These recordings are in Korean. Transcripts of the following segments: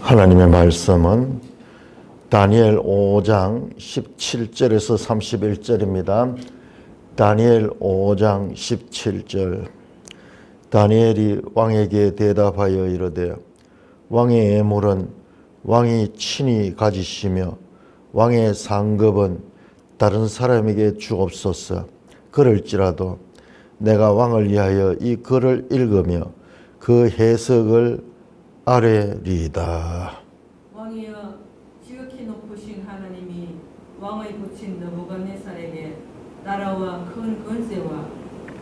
하나님의 말씀은 다니엘 5장 17절에서 31절입니다. 다니엘 5장 17절. 다니엘이 왕에게 대답하여 이르되 왕의 예물은 왕이 친히 가지시며 왕의 상급은 다른 사람에게 주옵소서. 그럴지라도 내가 왕을 위하여 이 글을 읽으며 그 해석을 아뢰리이다. 왕이여, 지극히 높으신 하나님이 왕의 부친 느부갓네살에게 나라와 큰 권세와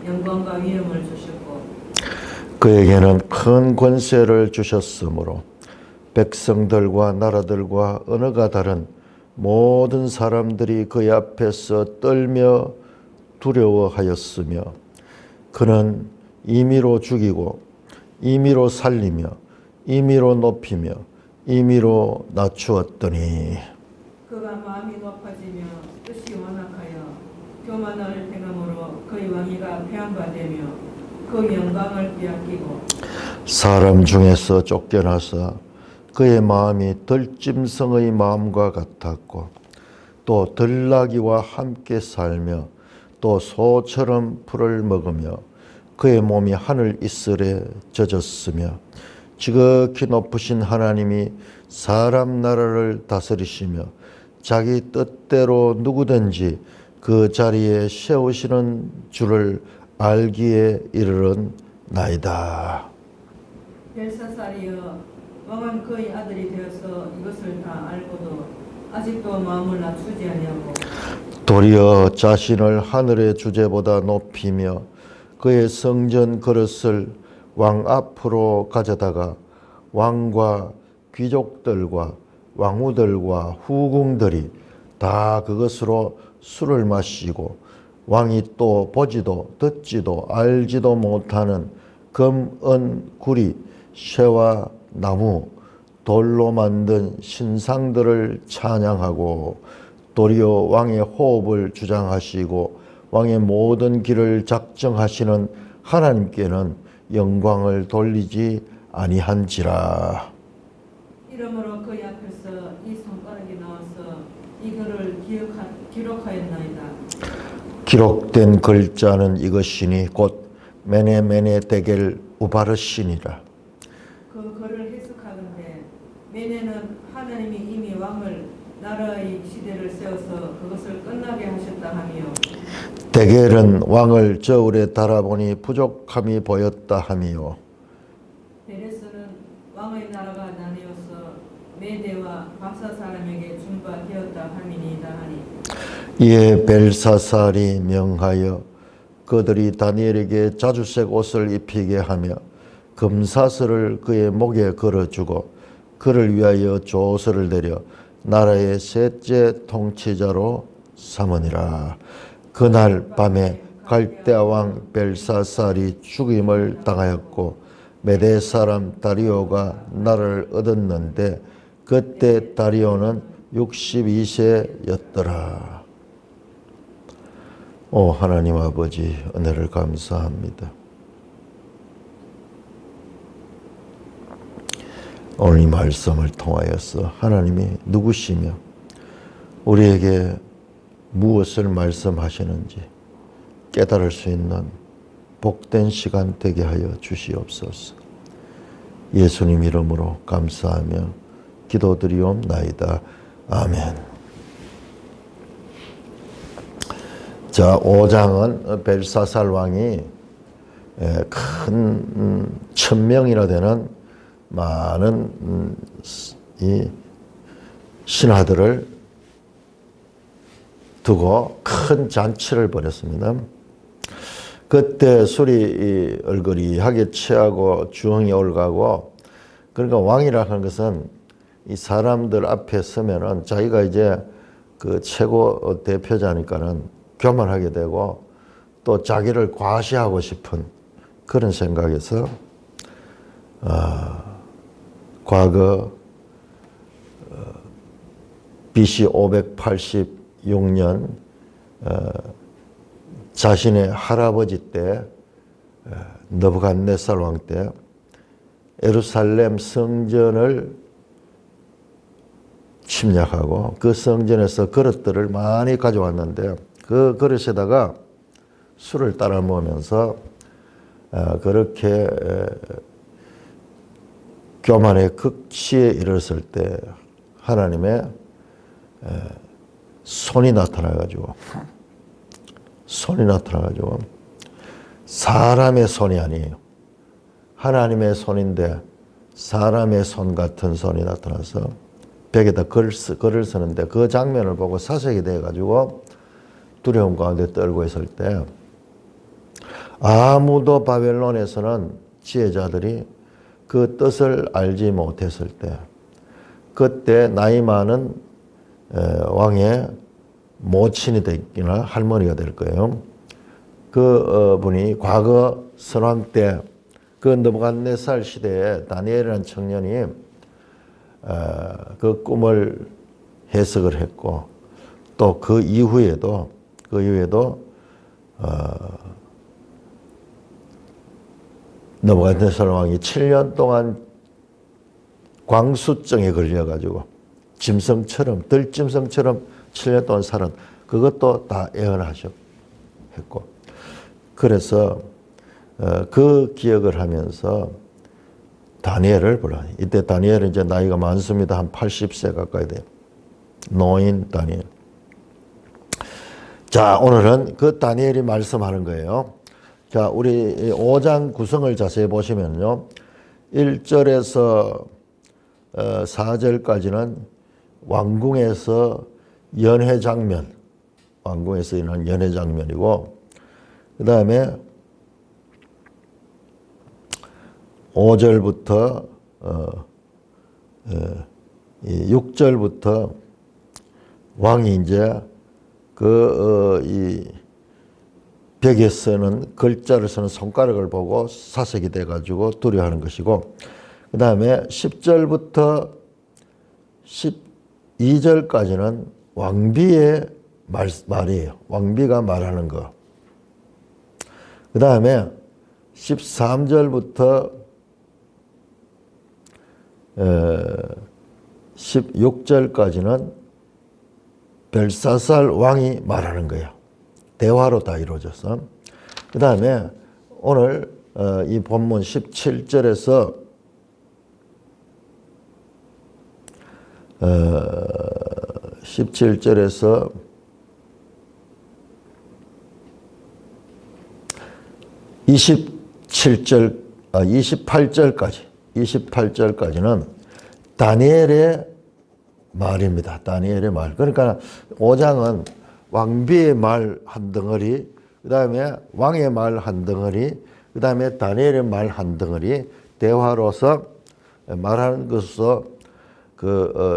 영광과 위엄을 주셨고 그에게는 큰 권세를 주셨으므로 백성들과 나라들과 언어가 다른 모든 사람들이 그의 앞에서 떨며 두려워하였으며 그는 임의로 죽이고 임의로 살리며 임의로 높이며 임의로 낮추었더니 그가 마음이 높아지며 뜻이 완악하여 교만을 행함으로 그의 왕위가 폐한바되며 그 영광을 빼앗기고 사람 중에서 쫓겨나서 그의 마음이 들짐승의 마음과 같았고 또 들나귀와 함께 살며 또 소처럼 풀을 먹으며 그의 몸이 하늘 이슬에 젖었으며 지극히 높으신 하나님이 사람 나라를 다스리시며 자기 뜻대로 누구든지 그 자리에 세우시는 줄을 알기에 이르는 나이다. 벨사살이여, 왕은 그의 아들이 되어서 이것을 다 알고도 아직도 마음을 낮추지 아니하고 도리어 자신을 하늘의 주제보다 높이며 그의 성전 그릇을 왕 앞으로 가져다가 왕과 귀족들과 왕후들과 후궁들이 다 그것으로 술을 마시고 왕이 또 보지도 듣지도 알지도 못하는 금, 은, 구리, 쇠와 나무, 돌로 만든 신상들을 찬양하고 도리어 왕의 호흡을 주장하시고 왕의 모든 길을 작정하시는 하나님께는 영광을 돌리지 아니한지라. 이러므로 그의 앞에서 이 손가락이 나와서 이 글을 기록하였나이다. 기록된 글자는 이것이니 곧 메네 데겔 우바르시니라. 그 글을 해석하건대 메네는 하나님이 이미 왕을 나라의 시대를 세워서 그것을 끝나게 하셨다 하며 데겔은 왕을 저울에 달아보니 부족함이 보였다 하며 베레스는 왕의 나라가 나뉘어서 메대와 바사 사람에게 준바되었다 함이니이다 하니 이에 벨사살이 명하여 그들이 다니엘에게 자주색 옷을 입히게 하며 금사슬을 그의 목에 걸어주고 그를 위하여 조서를 내려 나라의 셋째 통치자로 삼으니라. 그날 밤에 갈대아 왕 벨사살이 죽임을 당하였고 메대 사람 다리오가 나라를 얻었는데 그때 다리오는 62세였더라. 오 하나님 아버지, 은혜를 감사합니다. 오늘 이 말씀을 통하여서 하나님이 누구시며 우리에게 무엇을 말씀하시는지 깨달을 수 있는 복된 시간 되게 하여 주시옵소서. 예수님 이름으로 감사하며 기도드리옵나이다. 아멘. 자, 5장은 벨사살 왕이 큰 1000명이나 되는 많은 이 신하들을 두고 큰 잔치를 벌였습니다. 그때 술이 얼거리하게 취하고 주흥이 올가고, 그러니까 왕이라는 것은 이 사람들 앞에 서면은 자기가 이제 그 최고 대표자니까는 교만하게 되고 또 자기를 과시하고 싶은 그런 생각에서 과거 BC 586년 자신의 할아버지 때 느부갓네살 왕 때 예루살렘 성전을 침략하고 그 성전에서 그릇들을 많이 가져왔는데 그 그릇에다가 술을 따라 먹으면서 그렇게 교만의 극치에 이르렀을 때 하나님의 손이 나타나가지고 사람의 손이 아니에요. 하나님의 손인데 사람의 손 같은 손이 나타나서 벽에다 글을 쓰는데 그 장면을 보고 사색이 돼가지고 두려움 가운데 떨고 있을 때 아무도 바벨론에서는 지혜자들이 그 뜻을 알지 못했을 때 그때 나이 많은 왕의 모친이 되거나 할머니가 될 거예요. 그 분이 과거 선왕 때 그 느부갓네살 시대에 다니엘이라는 청년이 그 꿈을 해석을 했고 또 그 이후에도 느부갓네살 왕이 7년 동안 광수증에 걸려가지고 들짐승처럼 7년 동안 살은 그것도 다 예언하셨고 그래서 그 기억을 하면서 다니엘을 불러요. 이때 다니엘은 이제 나이가 많습니다. 한 80세 가까이 돼요. 노인 다니엘. 자, 오늘은 그 다니엘이 말씀하는 거예요. 자, 우리 5장 구성을 자세히 보시면요. 1절에서 4절까지는 왕궁에서 연회 장면, 왕궁에서 일어난 연회 장면이고, 그 다음에 5절부터 6절부터 왕이 이제 이 벽에 쓰는 글자를 쓰는 손가락을 보고 사색이 돼가지고 두려워하는 것이고, 그 다음에 10절부터 12절까지는 왕비의 말이에요. 왕비가 말하는 거. 그 다음에 13절부터 16절까지는 벨사살 왕이 말하는 거예요. 대화로 다 이루어져서. 그 다음에 오늘 이 본문 17절에서 28절까지는 다니엘의 말입니다. 다니엘의 말. 그러니까 5장은 왕비의 말 한 덩어리, 그 다음에 왕의 말 한 덩어리, 그 다음에 다니엘의 말 한 덩어리, 대화로서 말하는 것으로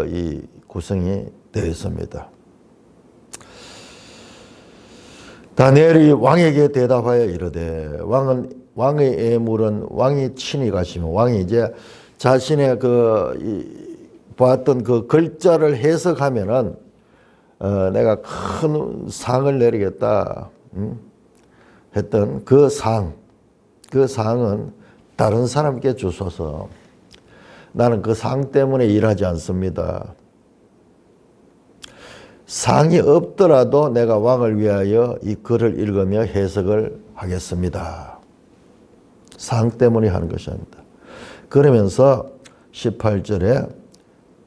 이 구성이 되어 있습니다. 다니엘이 왕에게 대답하여 이르되 왕의 예물은 왕이 친히 가시면 왕이 이제 자신의 보았던 그 글자를 해석하면은 내가 큰 상을 내리겠다 했던 그 상은 다른 사람께 주소서. 나는 그 상 때문에 일하지 않습니다. 상이 없더라도 내가 왕을 위하여 이 글을 읽으며 해석을 하겠습니다. 상 때문에 하는 것이 아닙니다. 그러면서 18절에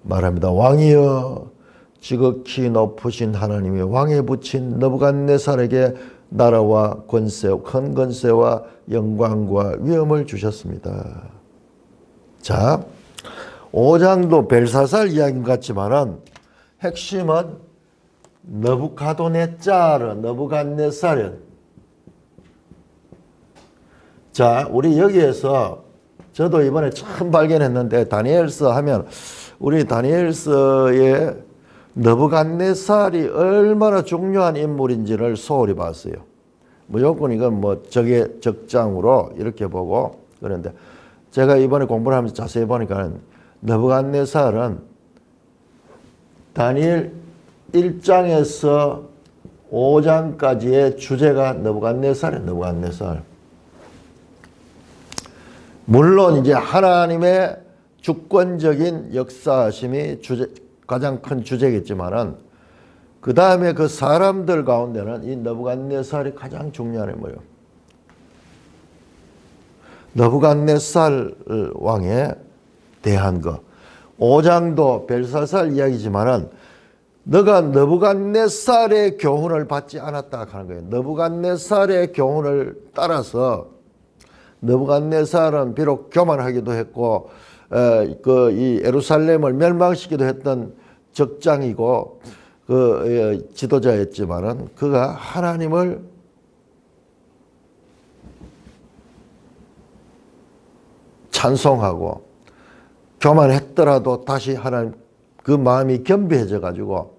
말합니다. 왕이여 지극히 높으신 하나님이 왕에 붙인 느부갓네살에게 나라와 권세, 큰 권세와 영광과 위엄을 주셨습니다. 자, 5장도 벨사살 이야기 같지만은 핵심은 느부갓네살. 자, 우리 여기에서 저도 이번에 처음 발견했는데 다니엘서 하면 우리 다니엘서에 느부갓네살이 얼마나 중요한 인물인지를 소홀히 봤어요. 무조건 이건 적장으로 이렇게 보고 그런데 제가 이번에 공부를 하면서 자세히 보니까 느부갓네살은 다니엘 1장에서 5장까지의 주제가 느부갓네살. 물론 이제 하나님의 주권적인 역사하심이 가장 큰 주제겠지만은 그 다음에 그 사람들 가운데는 이 느부갓네살이 가장 중요한 인물이에요. 느부갓네살 왕에 대한 거. 5장도 벨사살 이야기지만은 너가 느부갓네살의 교훈을 받지 않았다 하는 거예요. 느부갓네살의 교훈을 따라서 느부갓네살은 비록 교만하기도 했고 이 예루살렘을 멸망시키기도 했던 적장이고 그 지도자였지만은 그가 하나님을 찬송하고 교만했더라도 다시 하나님 그 마음이 겸비해져 가지고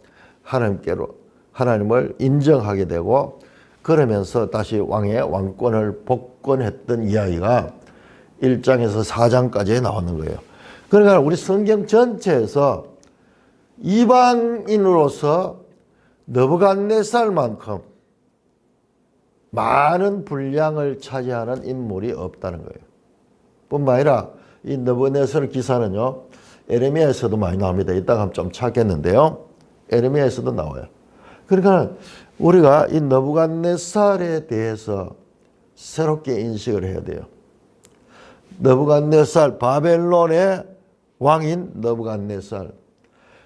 하나님을 인정하게 되고 그러면서 다시 왕의 왕권을 복권했던 이야기가 1장에서 4장까지 나오는 거예요. 그러니까 우리 성경 전체에서 이방인으로서 느부갓네살만큼 많은 분량을 차지하는 인물이 없다는 거예요. 뿐만 아니라 이 느부갓네살 기사는요, 에레미야에서도 많이 나옵니다. 이따가 한번 좀 찾겠는데요. 에레미야에서도 나와요. 그러니까 우리가 이 느부갓네살에 대해서 새롭게 인식을 해야 돼요. 느부갓네살, 바벨론의 왕인 느부갓네살.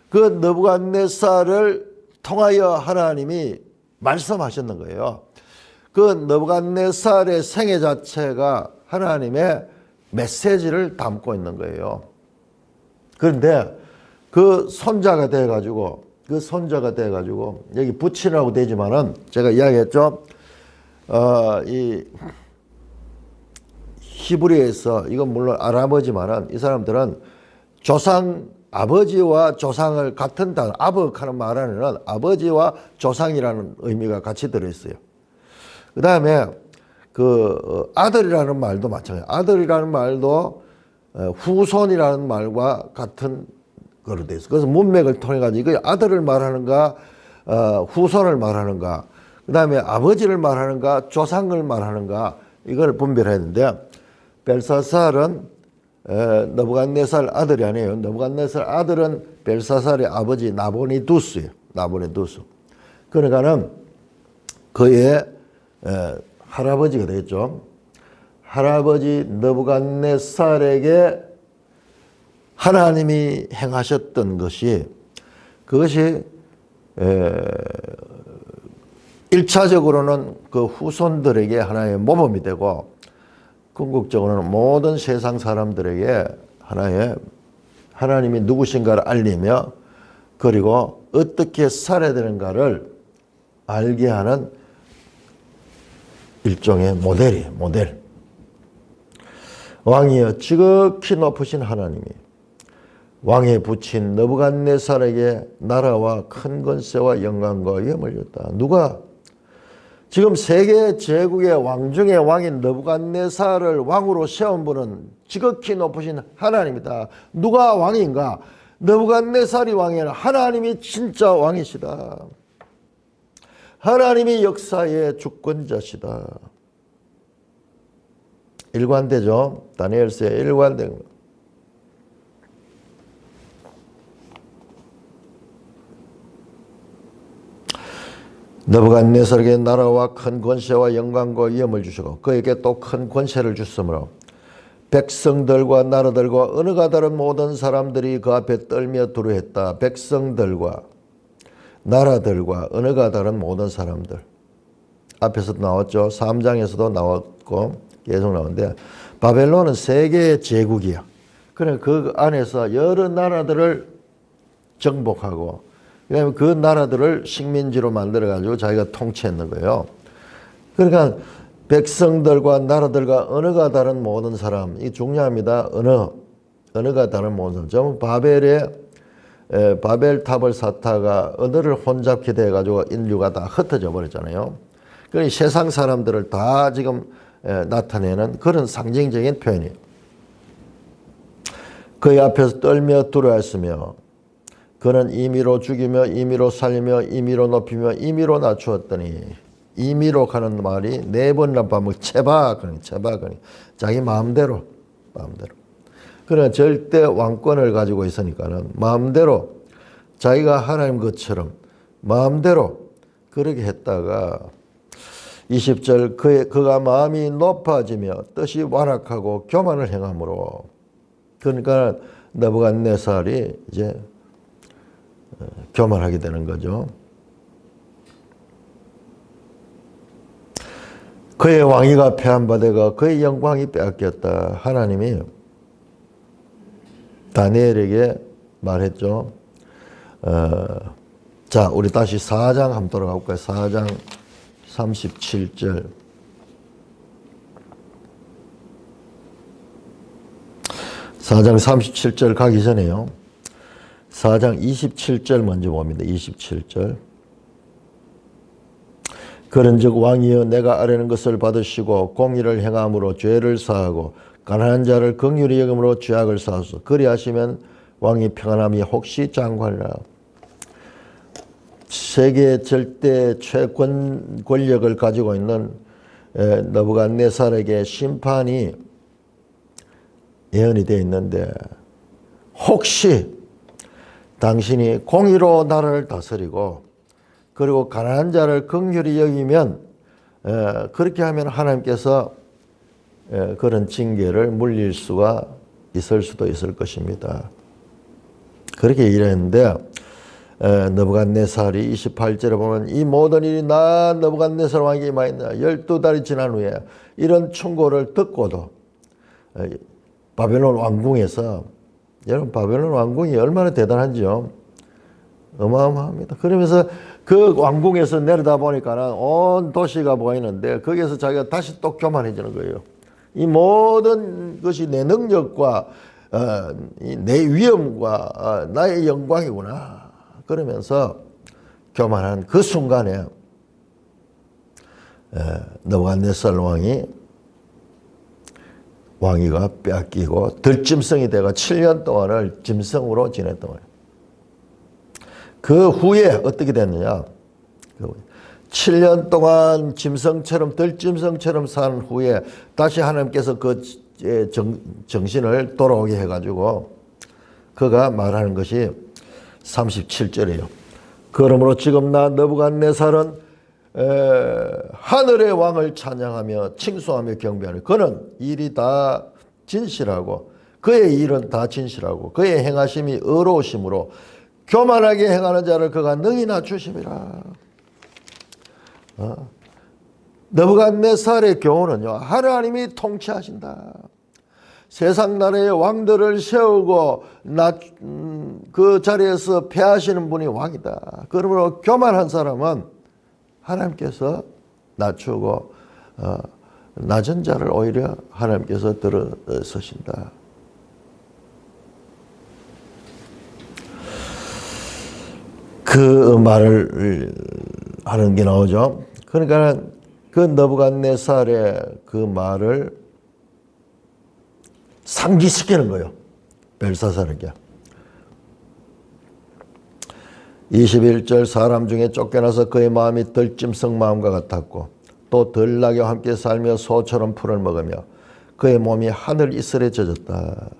그 느부갓네살을 통하여 하나님이 말씀하셨는 거예요. 그 느부갓네살의 생애 자체가 하나님의 메시지를 담고 있는 거예요. 그런데 그 손자가 돼가지고 여기 부친이라고 되지만은 제가 이야기했죠. 이 히브리에서 이건 물론 아람어지만은 이 사람들은 아버지와 조상을 같은 단어, 아버하는 말 안에는 아버지와 조상이라는 의미가 같이 들어있어요. 그 다음에 그 아들이라는 말도 마찬가지예요. 아들이라는 말도 후손이라는 말과 같은 거로 되어 있어요. 그래서 문맥을 통해 가지고 이거 아들을 말하는가, 후손을 말하는가, 그 다음에 아버지를 말하는가, 조상을 말하는가, 이걸 분별해야 되는데, 벨사살은 느부갓네살 아들이 아니에요. 느부갓네살 아들은 벨사살의 아버지 나보니두스예요. 나보니두스. 그러니까는 그의 할아버지가 되겠죠. 할아버지 느부갓네살에게 하나님이 행하셨던 것이 그것이 1차적으로는 그 후손들에게 하나의 모범이 되고 궁극적으로는 모든 세상 사람들에게 하나의 하나님이 누구신가를 알리며 그리고 어떻게 살아야 되는가를 알게 하는 일종의 모델. 왕이여 지극히 높으신 하나님이 왕에 붙인 느부갓네살에게 나라와 큰 권세와 영광과 위엄을 줬다. 누가? 지금 세계 제국의 왕 중의 왕인 느부갓네살을 왕으로 세운 분은 지극히 높으신 하나님이다. 누가 왕인가? 느부갓네살이 왕이 아니라 하나님이 진짜 왕이시다. 하나님이 역사의 주권자시다. 일관되죠? 다니엘서에 일관된 것. 느부갓네살에게 나라와 큰 권세와 영광과 위엄을 주시고 그에게 또 큰 권세를 주시므로 백성들과 나라들과 언어가 다른 모든 사람들이 그 앞에 떨며 두려워했다. 백성들과 나라들과 언어가 다른 모든 사람들. 앞에서도 나왔죠. 3장에서도 나왔고 계속 나오는데 바벨론은 세계의 제국이야. 그래 그 안에서 여러 나라들을 정복하고 그다음에 그 나라들을 식민지로 만들어가지고 자기가 통치했는 거예요. 그러니까 백성들과 나라들과 언어가 다른 모든 사람, 이 중요합니다. 언어가 다른 모든 사람. 좀 바벨탑을 쌓다가 언어를 혼잡게 돼가지고 인류가 다 흩어져 버렸잖아요. 그러니 세상 사람들을 다 지금 나타내는 그런 상징적인 표현이에요. 그의 앞에서 떨며 두려워했으며 그는 임의로 죽이며 임의로 살리며 임의로 높이며 임의로 낮추었더니 임의로 가는 말이 4번이나 반복 체박하니 자기 마음대로 그러나 절대 왕권을 가지고 있으니까는 마음대로 자기가 하나님 것처럼 마음대로 그렇게 했다가 20절 그가 마음이 높아지며 뜻이 완악하고 교만을 행함으로 그러니까 느부갓네살이 이제 교만하게 되는 거죠. 그의 왕위가 폐한바되고 그의 영광이 빼앗겼다. 하나님이 다니엘에게 말했죠. 자, 우리 다시 4장 한번 돌아가 볼까요? 4장 37절. 4장 37절 가기 전에요. 4장 27절 먼저 봅니다. 27절. 그런즉 왕이여 내가 아뢰는 것을 받으시고 공의를 행함으로 죄를 사하고 가난한 자를 긍휼히 여김으로 죄악을 사하소서. 그리하시면 왕이 평안함이 혹시 장관이라. 세계 절대 최권 권력을 가지고 있는 느부갓네살에게 심판이 예언이 되어 있는데 혹시 당신이 공의로 나라를 다스리고 그리고 가난한 자를 긍휼히 여기면 그렇게 하면 하나님께서 그런 징계를 물릴 수가 있을 수도 있을 것입니다. 그렇게 이랬는데 느부갓네살이 28절에 보면 이 모든 일이 나 느부갓네살 왕에게 많이 있나 12달이 지난 후에 이런 충고를 듣고도 바벨론 왕궁에서 여러분 바벨론 왕궁이 얼마나 대단한지요. 어마어마합니다. 그러면서 그 왕궁에서 내려다 보니까 온 도시가 보이는데 거기에서 자기가 다시 또 교만해지는 거예요. 이 모든 것이 내 능력과 내 위엄과 나의 영광이구나. 그러면서 교만한 그 순간에 느부갓네살 왕위가 빼앗기고 들짐승이 되고 7년 동안을 짐승으로 지냈던 거예요. 그 후에 어떻게 됐느냐. 7년 동안 짐승처럼 들짐승처럼 산 후에 다시 하나님께서 그 정신을 돌아오게 해가지고 그가 말하는 것이 37절이에요. 그러므로 지금 나 느부갓네살은 하늘의 왕을 찬양하며 칭송하며 경배하는 그는 일이 다 진실하고 그의 일은 다 진실하고 그의 행하심이 의로우심으로 교만하게 행하는 자를 그가 능히 낮추심이라. 느부갓네살의 경우는요, 하나님이 통치하신다. 세상 나라의 왕들을 세우고 그 자리에서 패하시는 분이 왕이다. 그러므로 교만한 사람은 하나님께서 낮추고 낮은 자를 오히려 하나님께서 들어서신다. 그 말을 하는 게 나오죠. 그러니까 그 느부갓네살의 그 말을 상기시키는 거예요. 벨사살에게. 21절 사람 중에 쫓겨나서 그의 마음이 들짐승 마음과 같았고 또 들나귀와 함께 살며 소처럼 풀을 먹으며 그의 몸이 하늘 이슬에 젖었다.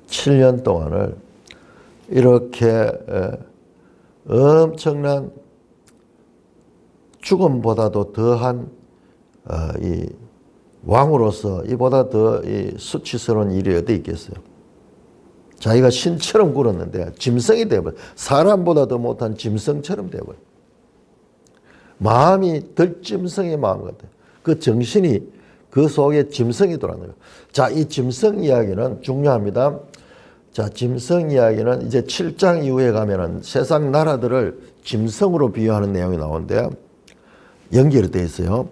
7년 동안을 이렇게 엄청난 죽음보다도 더한 이 왕으로서 이보다 더 수치스러운 일이 어디 있겠어요. 자기가 신처럼 굴었는데 짐승이 되어버려. 사람보다 더 못한 짐승처럼 되어버려. 마음이 들짐승의 마음 같아요. 그 정신이 그 속에 짐승이 돌아가는 거예요. 자, 이 짐승 이야기는 중요합니다. 자, 짐승 이야기는 이제 7장 이후에 가면은 세상 나라들을 짐승으로 비유하는 내용이 나오는데요. 연결이 되어 있어요.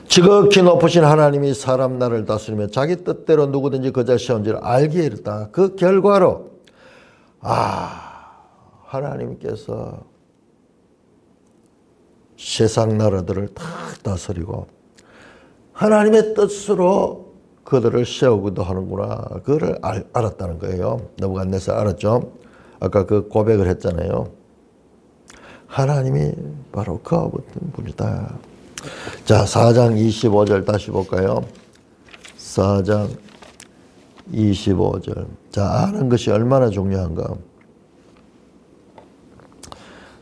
지극히 높으신 하나님이 사람 나라를 다스리며 자기 뜻대로 누구든지 그자 시험지를 알게 이르다. 그 결과로 하나님께서 세상 나라들을 다 다스리고 하나님의 뜻으로 그들을 세우기도 하는구나. 그걸 알았다는 거예요. 느부갓네살 알았죠? 아까 그 고백을 했잖아요. 하나님이 바로 그 어떤 분이다. 자, 4장 25절 다시 볼까요? 4장 25절. 자, 아는 것이 얼마나 중요한가.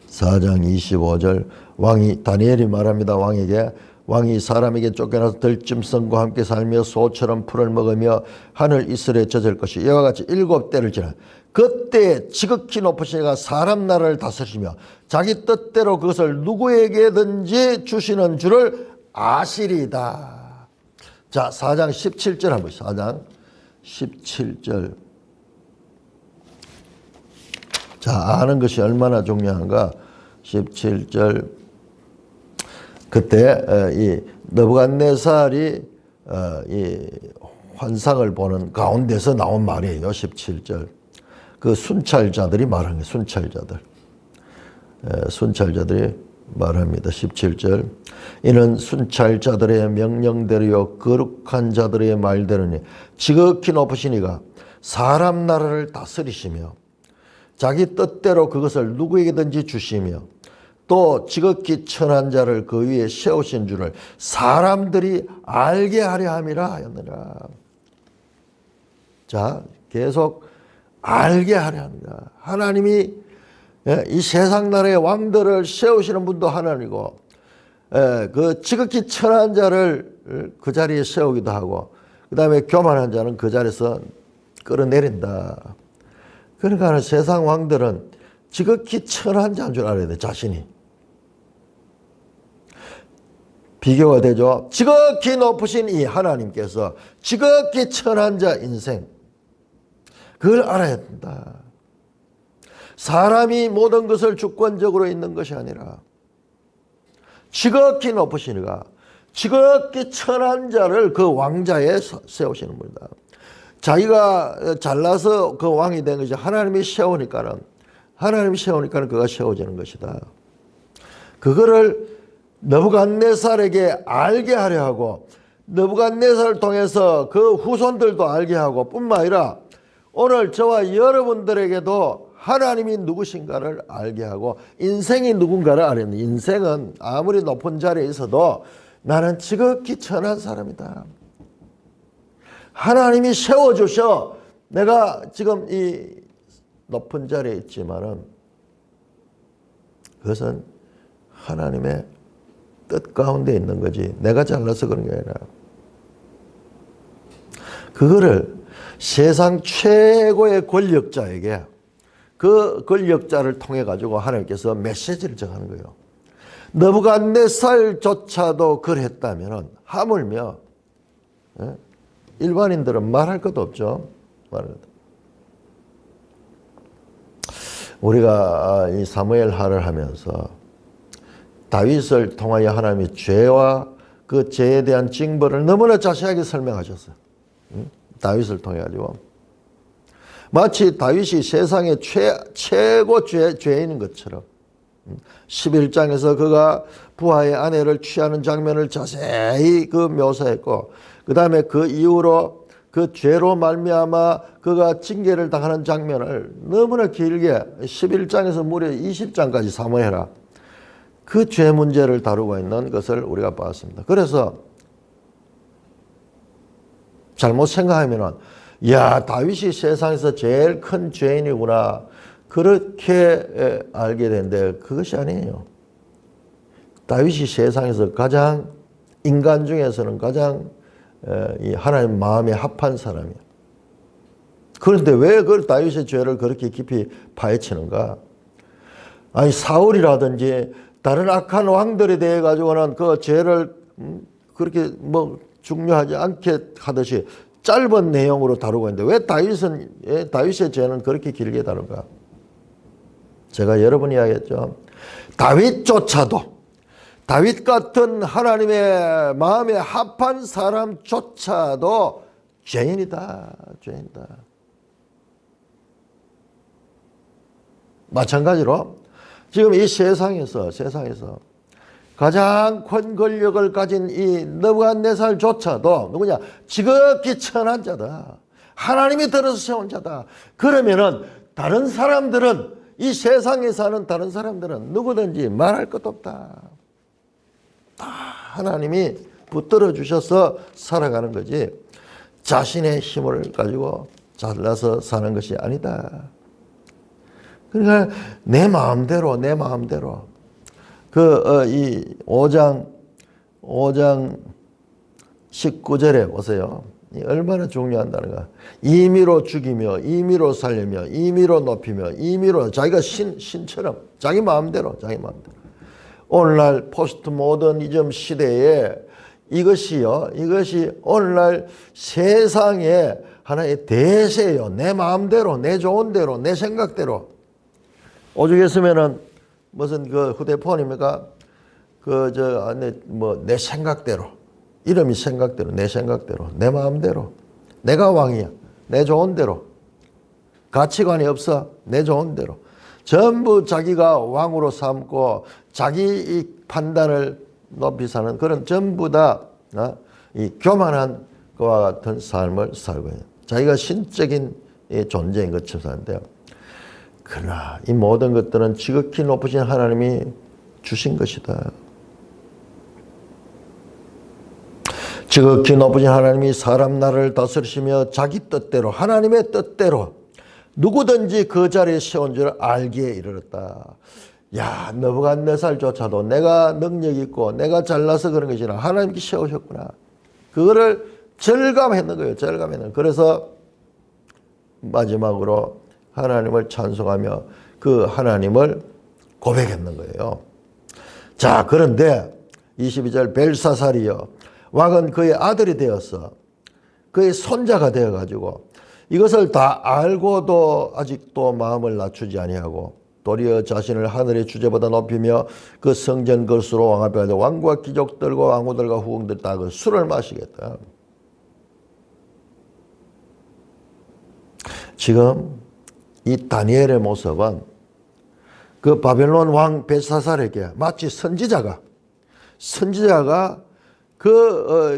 4장 25절. 왕이, 다니엘이 말합니다. 왕에게, 왕이 사람에게 쫓겨나서 들짐승과 함께 살며 소처럼 풀을 먹으며 하늘 이슬에 젖을 것이 이와 같이 7때를 지나 그때 지극히 높으신 이가 사람 나라를 다스리시며 자기 뜻대로 그것을 누구에게든지 주시는 줄을 아시리다. 자, 4장 17절 한번 보시죠. 4장 17절. 자, 아는 것이 얼마나 중요한가. 17절. 그때 이 느부갓네살이 이 환상을 보는 가운데서 나온 말이에요. 17절. 그 순찰자들이 말한 거예요. 순찰자들이 말합니다. 17절. 이는 순찰자들의 명령대로요 거룩한 자들의 말대로니 지극히 높으신 이가 사람 나라를 다스리시며 자기 뜻대로 그것을 누구에게든지 주시며 또 지극히 천한 자를 그 위에 세우신 줄을 사람들이 알게 하려 함이라 하였느라. 자, 계속 알게 하려 합니다. 하나님이 이 세상 나라의 왕들을 세우시는 분도 하나님이고 그 지극히 천한 자를 그 자리에 세우기도 하고 그 다음에 교만한 자는 그 자리에서 끌어내린다. 그러니까 세상 왕들은 지극히 천한 자인 줄 알아야 돼. 자신이. 비교가 되죠. 지극히 높으신 이 하나님께서 지극히 천한 자 인생, 그걸 알아야 된다. 사람이 모든 것을 주권적으로 있는 것이 아니라 지극히 높으신 이가 지극히 천한 자를 그 왕자에 세우시는 분이다. 자기가 잘나서 그 왕이 된 것이 하나님이 세우니까는 그가 세워지는 것이다. 그거를 느부갓네살에게 알게 하려 하고 느부갓네살을 통해서 그 후손들도 알게 하고 뿐만 아니라 오늘 저와 여러분들에게도 하나님이 누구신가를 알게 하고 인생이 누군가를 알아야 합니다. 인생은 아무리 높은 자리에 있어도 나는 지극히 천한 사람이다. 하나님이 세워주셔 내가 지금 이 높은 자리에 있지만은 그것은 하나님의 뜻 가운데 있는 거지 내가 잘나서 그런 게 아니라 그거를 세상 최고의 권력자에게 그 권력자를 통해 가지고 하나님께서 메시지를 전하는 거예요. 느부갓네살조차도 그랬다면 하물며 일반인들은 말할 것도 없죠. 우리가 이 사무엘하를 하면서 다윗을 통하여 하나님의 죄와 그 죄에 대한 징벌을 너무나 자세하게 설명하셨어요. 다윗을 통해 가지고 마치 다윗이 세상의 최고 죄인인 것처럼 11장에서 그가 부하의 아내를 취하는 장면을 자세히 그 묘사했고 그 다음에 그 이후로 그 죄로 말미암아 그가 징계를 당하는 장면을 너무나 길게 11장에서 무려 20장까지 사모해라. 그 죄 문제를 다루고 있는 것을 우리가 봤습니다. 그래서 잘못 생각하면은 야 다윗이 세상에서 제일 큰 죄인이구나 그렇게 알게 되는데 그것이 아니에요. 다윗이 세상에서 가장 인간 중에서는 가장 이 하나님 마음에 합한 사람이에요. 그런데 왜 그 다윗의 죄를 그렇게 깊이 파헤치는가? 아니 사울이라든지 다른 악한 왕들에 대해 가지고는 그 죄를 그렇게 뭐 중요하지 않게 하듯이 짧은 내용으로 다루고 있는데 왜 다윗의 죄는 그렇게 길게 다룬가? 제가 여러 번 이야기했죠. 다윗조차도 다윗 같은 하나님의 마음에 합한 사람조차도 죄인이다. 마찬가지로 지금 이 세상에서 가장 큰 권력을 가진 이 느부갓네살조차도 누구냐? 지극히 천한 자다. 하나님이 들어서 세운 자다. 그러면은 다른 사람들은 이 세상에 사는 다른 사람들은 누구든지 말할 것도 없다. 다 하나님이 붙들어 주셔서 살아가는 거지. 자신의 힘을 가지고 잘나서 사는 것이 아니다. 그러니까 내 마음대로 이 5장 19절에 보세요. 얼마나 중요한다는가. 임의로 죽이며 임의로 살리며 임의로 높이며 임의로 자기가 신처럼 자기 마음대로. 오늘날 포스트 모더니즘 시대에 이것이 오늘날 세상의 하나의 대세예요. 내 마음대로, 내 좋은 대로, 내 생각대로. 오죽했으면은 무슨 그 휴대폰입니까? 내 생각대로. 이름이 생각대로, 내 생각대로, 내 마음대로. 내가 왕이야. 내 좋은 대로. 가치관이 없어. 내 좋은 대로. 전부 자기가 왕으로 삼고 자기 이 판단을 높이 사는 그런 전부 다 이 교만한 그와 같은 삶을 살고 있는 자기가 신적인 존재인 것처럼 사는데요. 그러나 이 모든 것들은 지극히 높으신 하나님이 주신 것이다. 지극히 높으신 하나님이 사람 나라를 다스리시며 자기 뜻대로 하나님의 뜻대로 누구든지 그 자리에 세운 줄 알기에 이르렀다. 야, 느부갓네살조차도 내가 능력 있고 내가 잘나서 그런 것이 아니라 하나님께 세우셨구나. 그거를 절감했는 거예요. 그래서 마지막으로 하나님을 찬송하며 그 하나님을 고백했는 거예요. 자, 그런데 22절 벨사살이여 왕은 그의 아들이 되었어. 그의 손자가 되어가지고 이것을 다 알고도 아직도 마음을 낮추지 아니하고 도리어 자신을 하늘의 주제보다 높이며 그 성전 거수로 왕 앞에 가서 왕과 귀족들과 왕후들과 후궁들 다 그 술을 마시겠다. 지금 이 다니엘의 모습은 그 바벨론 왕 벨사살에게 마치 선지자가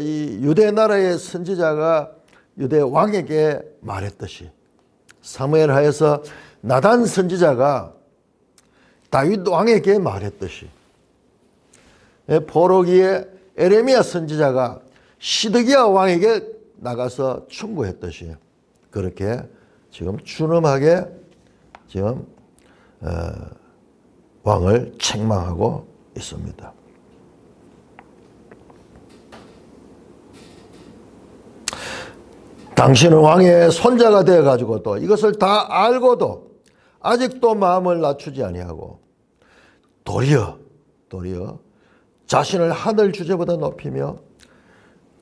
이 유대 나라의 선지자가 유대 왕에게 말했듯이 사무엘하에서 나단 선지자가 다윗 왕에게 말했듯이 포로기에 에레미야 선지자가 시드기야 왕에게 나가서 충고했듯이 그렇게 지금 준엄하게 지금 왕을 책망하고 있습니다. 당신은 왕의 손자가 되어가지고 또 이것을 다 알고도 아직도 마음을 낮추지 아니하고 도리어 자신을 하늘 주제보다 높이며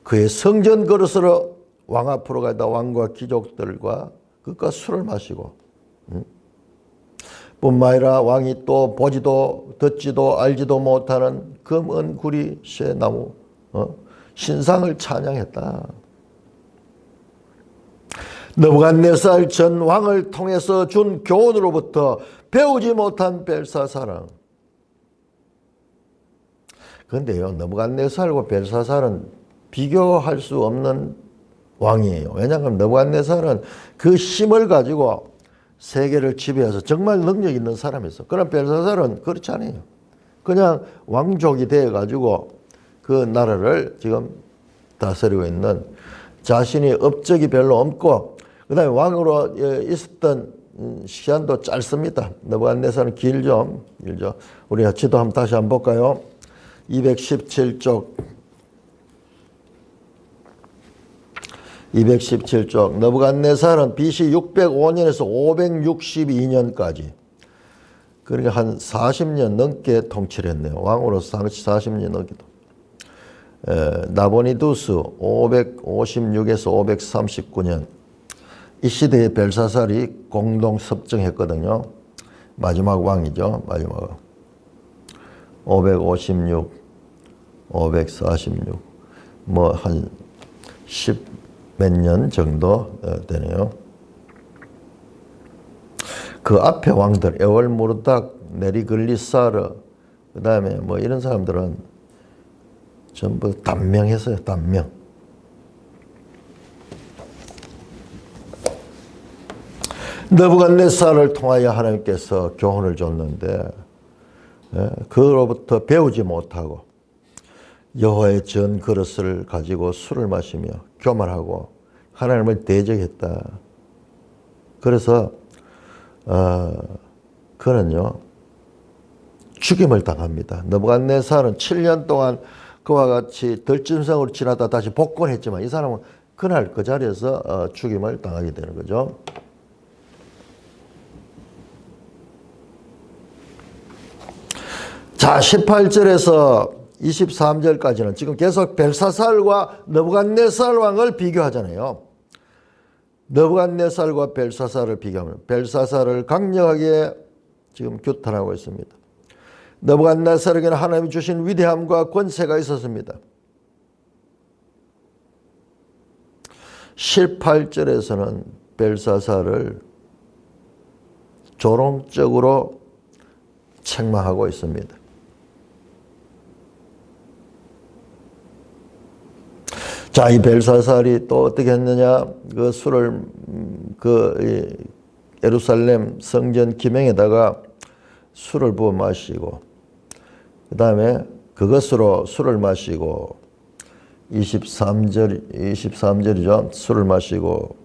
그의 성전 그릇으로 왕 앞으로 가다 왕과 귀족들과 그가 술을 마시고 뿐만 아니라 왕이 또 보지도 듣지도 알지도 못하는 금, 은, 구리, 쇠, 나무 신상을 찬양했다. 느부갓네살 전 왕을 통해서 준 교훈으로부터 배우지 못한 벨사살은 그런데요, 느부갓네살과 벨사살은 비교할 수 없는 왕이에요. 왜냐하면 느부갓네살은 그 힘을 가지고 세계를 지배해서 정말 능력 있는 사람이었어. 그럼 벨사살은 그렇지 않아요. 그냥 왕족이 되어가지고 그 나라를 지금 다스리고 있는 자신이 업적이 별로 없고 그 다음에 왕으로 있었던 시간도 짧습니다. 느부갓네살은 길죠. 우리가 지도 한번 다시 한번 볼까요? 217쪽 느부갓네살은 BC 605년에서 562년까지 그러니까 한 40년 넘게 통치를 했네요. 왕으로서 40년 넘게도. 나보니두스 556에서 539년 이 시대에 벨사살이 공동 섭정했거든요. 마지막 왕이죠. 마지막 556, 546 뭐 한 10 몇 년 정도 되네요. 그 앞에 왕들 에월무르닥, 네리글리사르 그 다음에 뭐 이런 사람들은 전부 단명했어요. 단명. 느부갓네살을 통하여 하나님께서 교훈을 줬는데 그로부터 배우지 못하고 여호와의 전 그릇을 가지고 술을 마시며 교만하고 하나님을 대적했다. 그래서 그는요 죽임을 당합니다. 느부갓네살은 7년 동안 그와 같이 들짐승으로 지나다 다시 복권했지만 이 사람은 그날 그 자리에서 죽임을 당하게 되는 거죠. 자, 18절에서 23절까지는 지금 계속 벨사살과 느부갓네살 왕을 비교하잖아요. 느부갓네살과 벨사살을 비교하면 벨사살을 강력하게 지금 규탄하고 있습니다. 느부갓네살에게는 하나님이 주신 위대함과 권세가 있었습니다. 18절에서는 벨사살을 조롱적으로 책망하고 있습니다. 자, 이 벨사살이 또 어떻게 했느냐? 그 술을 예루살렘 성전 기명에다가 술을 부어 마시고, 그 다음에 그것으로 술을 마시고, 23절이죠. 술을 마시고,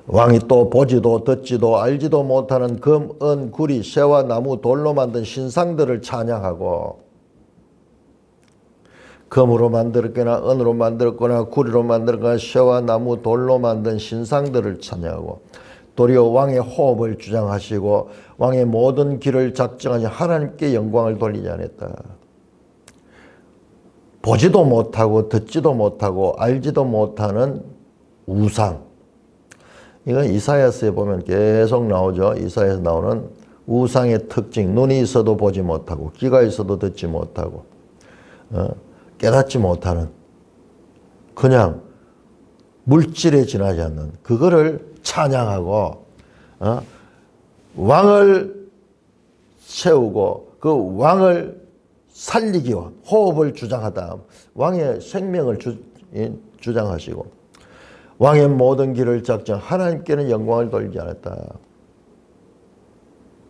왕이 또 보지도 듣지도 알지도 못하는 금, 은, 구리, 쇠와 나무, 돌로 만든 신상들을 찬양하고, 금으로 만들었거나 은으로 만들었거나 구리로 만들었거나 쇠와 나무, 돌로 만든 신상들을 찬양하고, 도리어 왕의 호흡을 주장하시고 왕의 모든 길을 작정하신 하나님께 영광을 돌리지 않았다. 보지도 못하고 듣지도 못하고 알지도 못하는 우상. 이건 이사야서에 보면 계속 나오죠. 이사야에서 나오는 우상의 특징. 눈이 있어도 보지 못하고 귀가 있어도 듣지 못하고 깨닫지 못하는, 그냥 물질에 지나지 않는 그거를 찬양하고 왕을 세우고 그 왕을 살리기 위한 호흡을 주장하다. 왕의 생명을 주장하시고 왕의 모든 길을 작정 하나님께는 영광을 돌리지 않았다.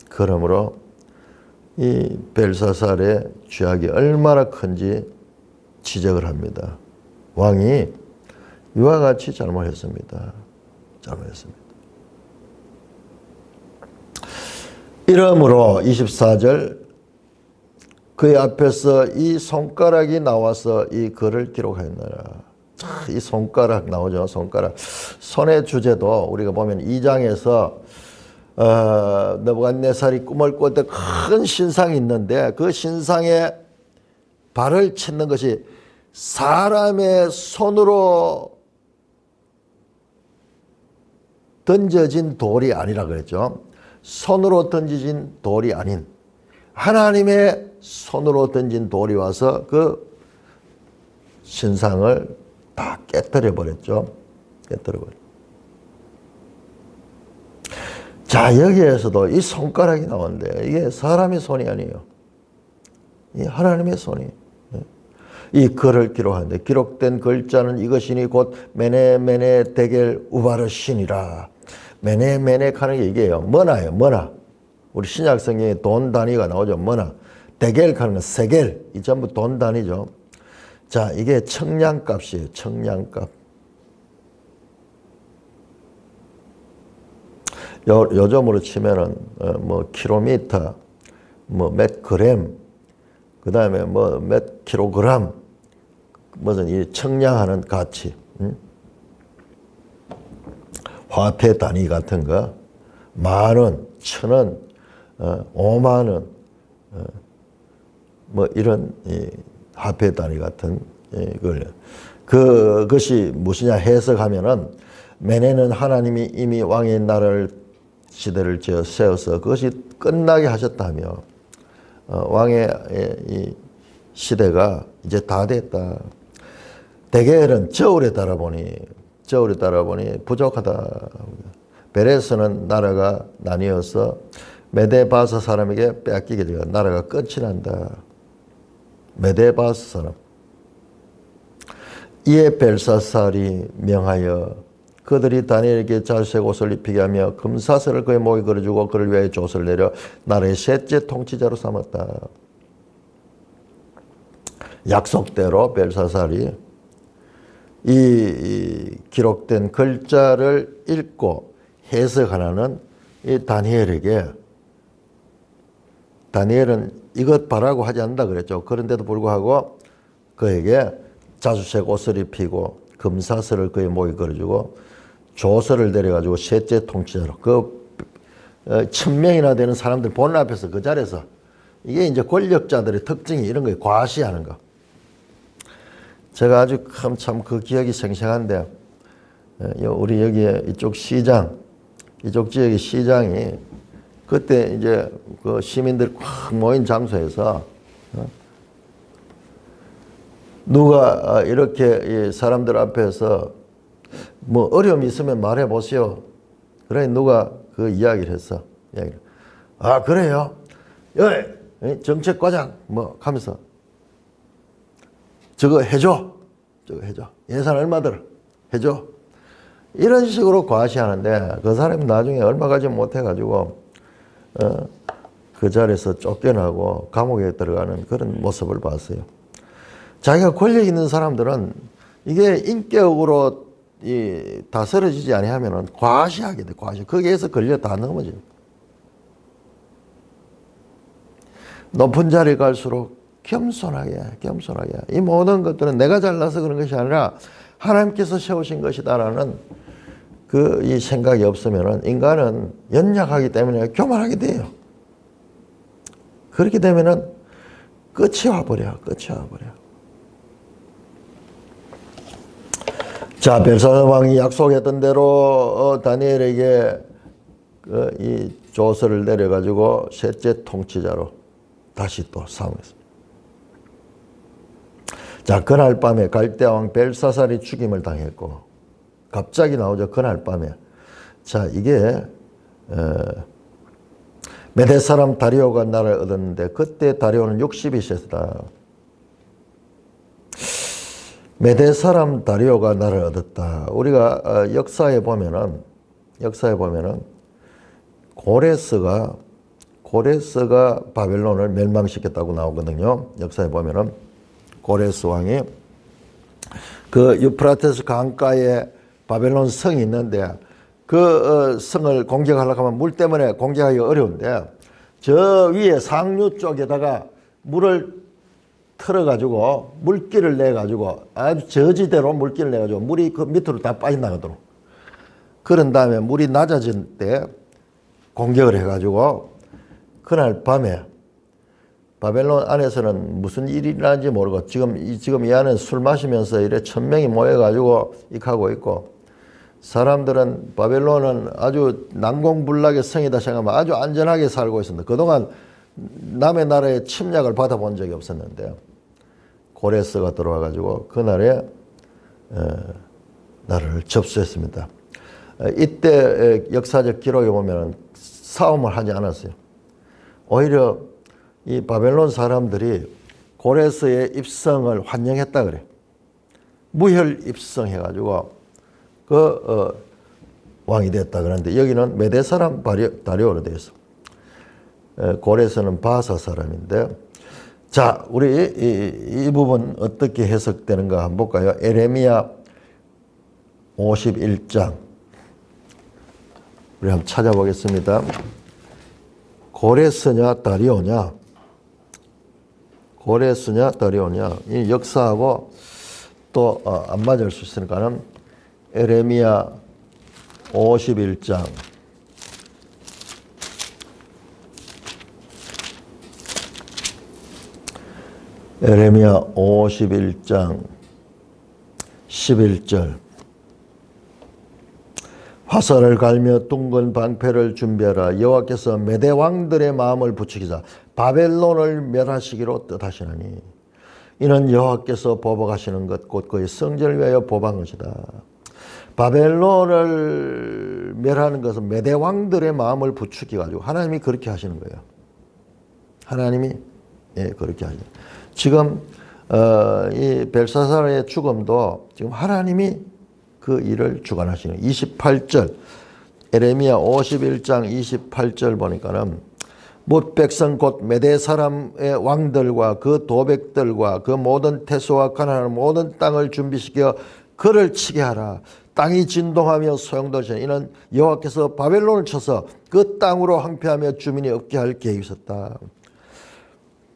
그러므로 이 벨사살의 죄악이 얼마나 큰지 지적을 합니다. 왕이 이와 같이 잘못했습니다. 잘못했습니다. 이러므로 24절 그의 앞에서 이 손가락이 나와서 이 글을 기록하였느라. 이 손가락 나오죠. 손가락. 손의 주제도 우리가 보면 2장에서 느부갓네살이 꿈을 꿀 때 큰 신상이 있는데 그 신상에 발을 찢는 것이 사람의 손으로 던져진 돌이 아니라 그랬죠. 손으로 던져진 돌이 아닌 하나님의 손으로 던진 돌이 와서 그 신상을 다 깨뜨려 버렸죠. 깨뜨려 버렸죠. 자, 여기에서도 이 손가락이 나오는데 이게 사람의 손이 아니에요. 이 하나님의 손이. 이 글을 기록하는데 기록된 글자는 이것이니 곧 메네 데겔 우바르신이라. 메네 하는 게 이게요. 머나예요. 머나. 우리 신약 성경에 돈 단위가 나오죠. 머나. 데겔 하는 건 세겔. 이 전부 돈 단위죠. 자, 이게 청량값이에요. 청량값. 요즘으로 치면은 뭐 킬로미터, 뭐 몇 그램, 그 다음에 뭐 몇 킬로그램, 무슨 이 청량하는 가치, 화폐 단위 같은 거, 10,000원, 1,000원, 50,000원, 뭐 이런 이 화폐 단위 같은 걸, 그것이 무엇이냐 해석하면은 메네는 하나님이 이미 왕의 나라를 시대를 세워서 그것이 끝나게 하셨다며 왕의 이 시대가 이제 다 됐다. 데겔은 저울에 따라보니 부족하다. 베레스는 나라가 나뉘어서 메데바스 사람에게 뺏기게 되어 나라가 끝이 난다. 메데바스 사람. 이에 벨사살이 명하여 그들이 다니엘에게 자색 옷을 입히게 하며 금사슬을 그의 목에 걸어주고 그를 위하여 돛을 내려 나라의 셋째 통치자로 삼았다. 약속대로 벨사살이 이 기록된 글자를 읽고 해석하는 이 다니엘은 이것 바라고 하지 않는다 그랬죠. 그런데도 불구하고 그에게 자주색 옷을 입히고 금사슬을 그의 목에 걸어주고 조서를 내려가지고 셋째 통치자로 1000명이나 되는 사람들 보는 앞에서 그 자리에서 이게 이제 권력자들의 특징이 이런 거예요. 과시하는 거. 제가 아주 참 그 기억이 생생한데 우리 여기에 이쪽 시장, 이쪽 지역의 시장이 그때 이제 그 시민들 꽉 모인 장소에서 누가 이렇게 사람들 앞에서 뭐 어려움이 있으면 말해 보시오. 그래 누가 그 이야기를 했어. 아 그래요? 정책과장 뭐 하면서 저거 해줘. 예산 얼마 들어? 해줘. 이런 식으로 과시하는데 그 사람이 나중에 얼마 가지 못해가지고 그 자리에서 쫓겨나고 감옥에 들어가는 그런 모습을 봤어요. 자기가 권력 있는 사람들은 이게 인격으로 다스려지지 아니하면은 과시하게 돼. 거기에서 걸려 다 넘어져요. 높은 자리에 갈수록 겸손하게. 이 모든 것들은 내가 잘나서 그런 것이 아니라 하나님께서 세우신 것이다라는 이 생각이 없으면은 인간은 연약하기 때문에 교만하게 돼요. 그렇게 되면은 끝이 와버려. 자, 벨사살 왕이 약속했던 대로 다니엘에게 이 조서를 내려가지고 셋째 통치자로 다시 또 사용했습니다. 자, 그날 밤에 갈대아 왕 벨사살이 죽임을 당했고 갑자기 나오죠. 그날 밤에. 자, 이게 메대 사람 다리오가 나라를 얻었는데 그때 다리오는 60이셨다. 메대 사람 다리오가 나라를 얻었다. 우리가 역사에 보면은 고레스가 바벨론을 멸망시켰다고 나오거든요. 역사에 보면은 고레스 왕이 그 유프라테스 강가에 바벨론 성이 있는데 그 성을 공격하려고 하면 물 때문에 공격하기 어려운데 저 위에 상류 쪽에다가 물을 틀어가지고 물길을 내가지고 아주 저지대로 물길을 내가지고 물이 그 밑으로 다 빠져나가도록 그런 다음에 물이 낮아진 때 공격을 해가지고 그날 밤에 바벨론 안에서는 무슨 일이 일어나는지 모르고 지금 이 안에 술 마시면서 이래 1000명이 모여가지고 익하고 있고 사람들은 바벨론은 아주 난공불락의 성이다 생각하면 아주 안전하게 살고 있습니다. 그동안 남의 나라의 침략을 받아본 적이 없었는데 고레스가 들어와가지고 그날에 나라를 접수했습니다. 이때 역사적 기록에 보면 싸움을 하지 않았어요. 오히려 이 바벨론 사람들이 고레스의 입성을 환영했다 그래. 무혈 입성해가지고 왕이 됐다 그러는데 여기는 메대 사람 다리오로 되어 있어. 고레스는 바사 사람인데 자 우리 이 부분 어떻게 해석되는가 한번 볼까요? 에레미야 51장 우리 한번 찾아보겠습니다. 고레스냐 다리오냐 이 역사하고 또 안 맞을 수 있으니까는 에레미야 51장 에레미야 51장 11절 화살을 갈며 둥근 방패를 준비하라. 여호와께서 메대 왕들의 마음을 부추기사 바벨론을 멸하시기로 뜻하시나니 이는 여호와께서 보복하시는 것 곧 그의 성전을 위하여 보복한 것이다. 바벨론을 멸하는 것은 메대 왕들의 마음을 부추기 가지고 하나님이 그렇게 하시는 거예요. 하나님이 그렇게 하시는. 지금 이 벨사살의 죽음도 지금 하나님이 그 일을 주관하시는 28절 에레미야 51장 28절 보니까는 뭇 백성 곧 메대 사람의 왕들과 그 도백들과 그 모든 태소와 가나안 모든 땅을 준비시켜 그를 치게 하라. 땅이 진동하며 소용돌이시니 이는 여호와께서 바벨론을 쳐서 그 땅으로 항폐하며 주민이 없게 할 계획이 있었다.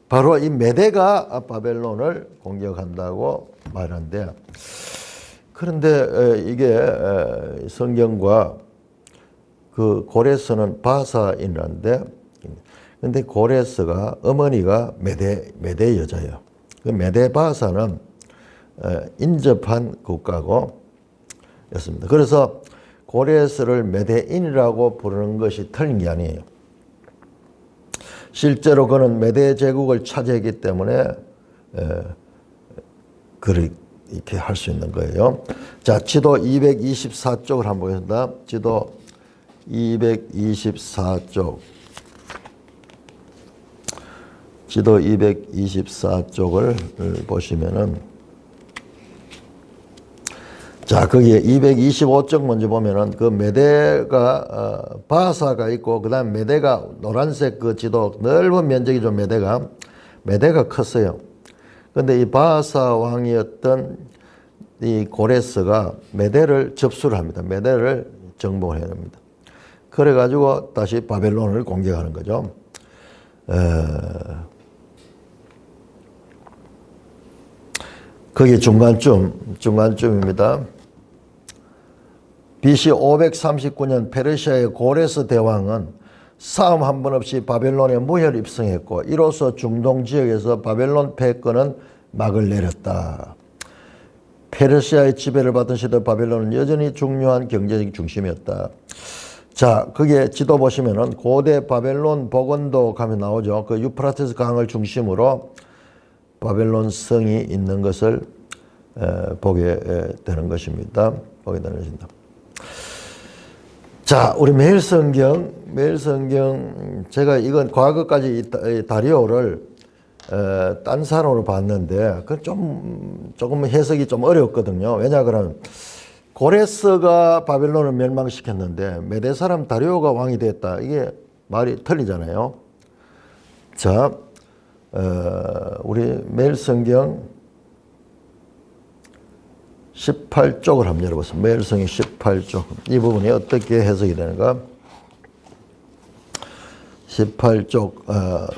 바로 이 메대가 바벨론을 공격한다고 말하는데, 그런데 이게 성경과 그 고레스는 바사인인데, 근데 고레스가 어머니가 메대 여자예요. 그 메대 바사는 인접한 국가고 였습니다. 그래서 고레스를 메대인이라고 부르는 것이 틀린 게 아니에요. 실제로 그는 메대 제국을 차지했기 때문에 그렇게 할 수 있는 거예요. 자, 지도 224쪽을 한번 보겠습니다. 지도 224쪽. 지도 224쪽을 보시면은, 자, 거기에 225쪽 먼저 보면은 그 메대가 바사가 있고, 그 다음 메대가 노란색 그 지도 넓은 면적이죠. 메대가 컸어요. 근데 이 바사 왕이었던 이 고레스가 메대를 접수를 합니다. 메대를 정복을 해야 됩니다. 그래가지고 다시 바벨론을 공격하는 거죠. 거기 중간쯤입니다. BC 539년 페르시아의 고레스 대왕은 싸움 한 번 없이 바벨론에 무혈 입성했고, 이로써 중동 지역에서 바벨론 패권은 막을 내렸다. 페르시아의 지배를 받은 시대 바벨론은 여전히 중요한 경제적 중심이었다. 자, 거기에 지도 보시면은 고대 바벨론 복원도 가면 나오죠. 그 유프라테스 강을 중심으로 바벨론 성이 있는 것을 보게 되는 것입니다. 보게 되는 것입니다. 자, 우리 매일 성경, 제가 이건 과거까지 이 다리오를 딴 사람으로 봤는데, 그 조금 해석이 좀 어렵거든요. 왜냐 그러면 고레스가 바벨론을 멸망시켰는데 메대 사람 다리오가 왕이 됐다. 이게 말이 틀리잖아요. 자, 우리 매일 성경 18쪽을 한번 열어보세요. 매일 성경 18쪽. 이 부분이 어떻게 해석이 되는가? 18쪽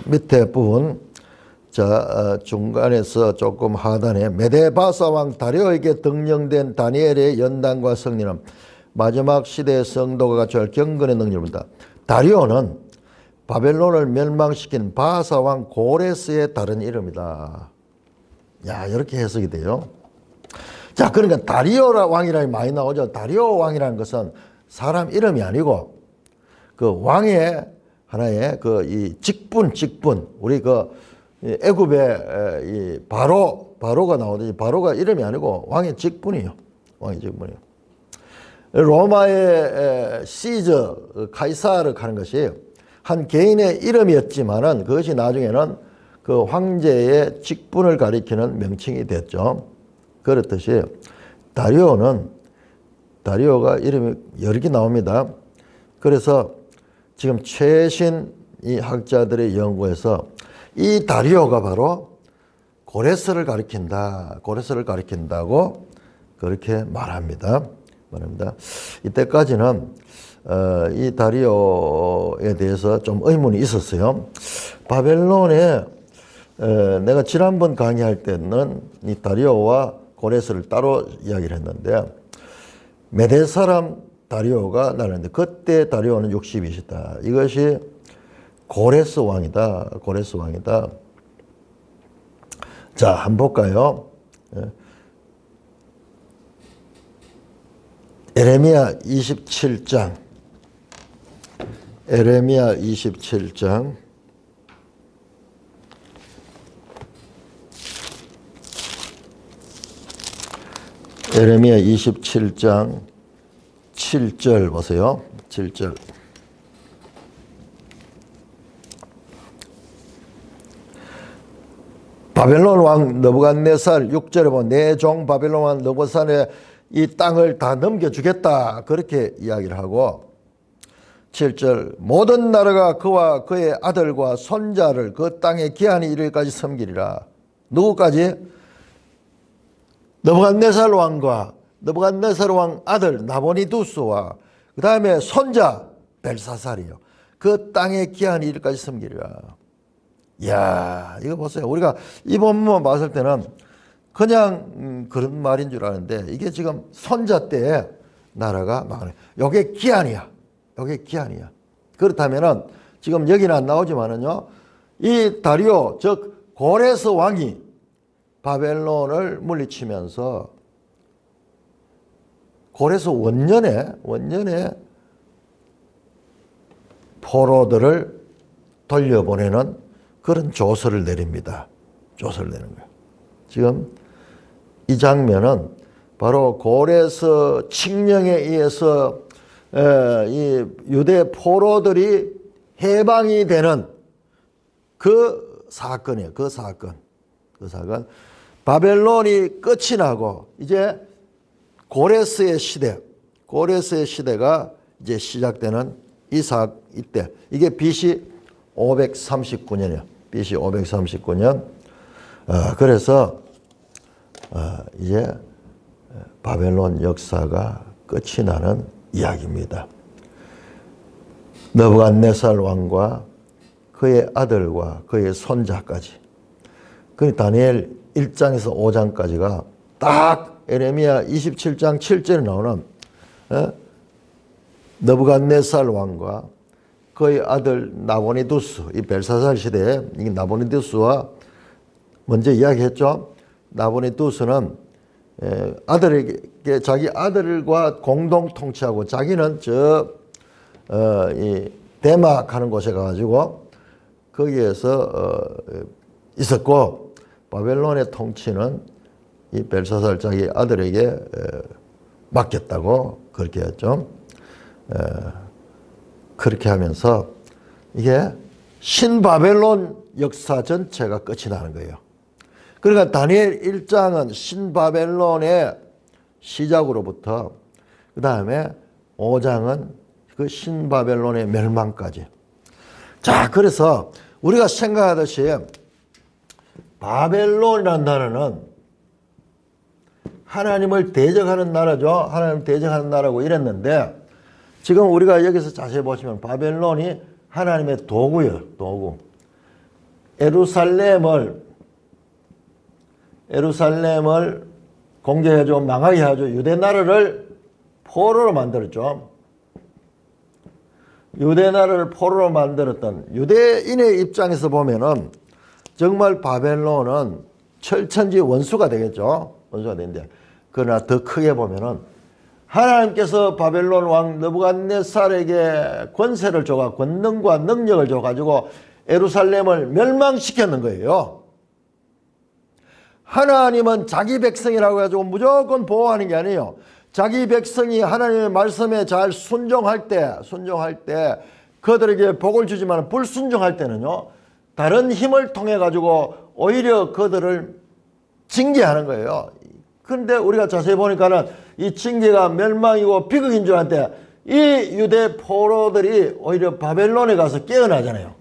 밑에 부분, 자, 중간에서 조금 하단에 메데바사 왕 다리오에게 등령된 다니엘의 연단과 승리는 마지막 시대의 성도가 갖춰야 할 경건의 능력입니다. 다리오는 바벨론을 멸망시킨 바사 왕 고레스의 다른 이름이다. 야, 이렇게 해석이 돼요. 자, 그러니까 다리오 왕이라는 많이 나오죠. 다리오 왕이라는 것은 사람 이름이 아니고 그 왕의 하나의 그 이 직분, 우리 그 애굽의 이 바로가 나오듯이 바로가 이름이 아니고 왕의 직분이에요. 왕의 직분이에요. 로마의 시저, 카이사르 하는 것이 한 개인의 이름이었지만은 그것이 나중에는 그 황제의 직분을 가리키는 명칭이 됐죠. 그렇듯이 다리오가 이름이 여러 개 나옵니다. 그래서 지금 최신 이 학자들의 연구에서 이 다리오가 바로 고레스를 가리킨다고 그렇게 말합니다. 이때까지는 이 다리오에 대해서 좀 의문이 있었어요. 바벨론에 내가 지난번 강의할 때는 이 다리오와 고레스를 따로 이야기를 했는데, 메대 사람 다리오가 나는데 그때 다리오는 60이시다. 이것이 고레스 왕이다. 자, 한번 볼까요? 에레미야 27장. 에레미야 27장. 에레미야 27장 7절 보세요. 7절. 바벨론 왕 느부갓네살 6절에 보면 내 종 바벨론 왕 느부갓네살에 이 땅을 다 넘겨주겠다. 그렇게 이야기를 하고, 7절 모든 나라가 그와 그의 아들과 손자를 그 땅에 기한이 이르기까지 섬기리라. 누구까지? 느부갓네살 왕과 느부갓네살 왕 아들 나보니두스와 그 다음에 손자 벨사살이요. 그 땅의 기한 일까지 섬기리라. 이야, 이거 보세요. 우리가 이 본문 봤을 때는 그냥 그런 말인 줄 아는데 이게 지금 손자 때에 나라가 망하네. 이게 기한이야. 이게 기한이야. 그렇다면은 지금 여기는 안 나오지만은요, 이 다리오 즉 고레스 왕이 바벨론을 물리치면서 고레스 원년에 포로들을 돌려보내는 그런 조서를 내립니다. 조서를 내는 거예요. 지금 이 장면은 바로 고레스 칙령에 의해서 이 유대 포로들이 해방이 되는 그 사건이에요. 그 사건. 바벨론이 끝이 나고 이제 고레스의 시대가 이제 시작되는 이때 이게 BC 539년이에요. BC 539년. 그래서 이제 바벨론 역사가 끝이 나는 이야기입니다. 느부갓네살 왕과 그의 아들과 그의 손자까지. 그 다니엘 1장에서 5장까지가 딱 에레미야 27장 7절에 나오는 느부갓네살 왕과 그의 아들 나보니두스, 이 벨사살 시대에 이 나보니두스와 먼저 이야기했죠. 나보니두스는 아들에게 자기 아들과 공동 통치하고 자기는 이 데막 하는 곳에 가가지고 거기에서 있었고 바벨론의 통치는 이 벨사살 자기 아들에게 맡겼다고 그렇게 했죠. 그렇게 하면서 이게 신바벨론 역사 전체가 끝이 나는 거예요. 그러니까 다니엘 1장은 신바벨론의 시작으로부터 그 다음에 5장은 그 신바벨론의 멸망까지. 자, 그래서 우리가 생각하듯이 바벨론이라는 나라는 하나님을 대적하는 나라죠. 하나님을 대적하는 나라고 이랬는데 지금 우리가 여기서 자세히 보시면 바벨론이 하나님의 도구예요. 도구. 예루살렘을 공격해줘, 망하게 하죠. 유대 나라를 포로로 만들었죠. 유대 나라를 포로로 만들었던 유대인의 입장에서 보면은 정말 바벨론은 철천지 원수가 되겠죠. 원수가 되는데 그러나 더 크게 보면은 하나님께서 바벨론 왕 느부갓네살에게 권세를 줘가 권능과 능력을 줘가지고 예루살렘을 멸망시켰는 거예요. 하나님은 자기 백성이라고 해가지고 무조건 보호하는 게 아니에요. 자기 백성이 하나님의 말씀에 잘 순종할 때 그들에게 복을 주지만 불순종할 때는요, 다른 힘을 통해 가지고 오히려 그들을 징계하는 거예요. 그런데 우리가 자세히 보니까는 이 징계가 멸망이고 비극인 줄 알았는데 이 유대 포로들이 오히려 바벨론에 가서 깨어나잖아요.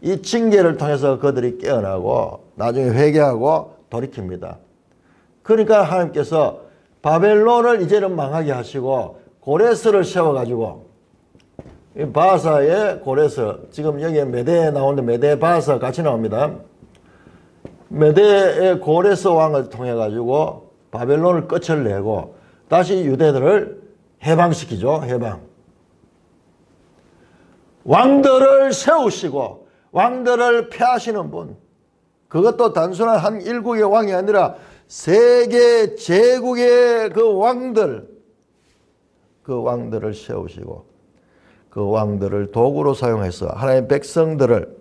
이 징계를 통해서 그들이 깨어나고 나중에 회개하고 돌이킵니다. 그러니까 하나님께서 바벨론을 이제는 망하게 하시고 고레스를 세워가지고 이 바사의 고레스, 지금 여기에 메대에 나오는데 메대 바사 같이 나옵니다. 메대의 고레스 왕을 통해 가지고 바벨론을 끝을 내고 다시 유대들을 해방시키죠. 해방. 왕들을 세우시고 왕들을 폐하시는 분. 그것도 단순한 한 일국의 왕이 아니라 세계 제국의 그 왕들을 세우시고 그 왕들을 도구로 사용해서 하나님의 백성들을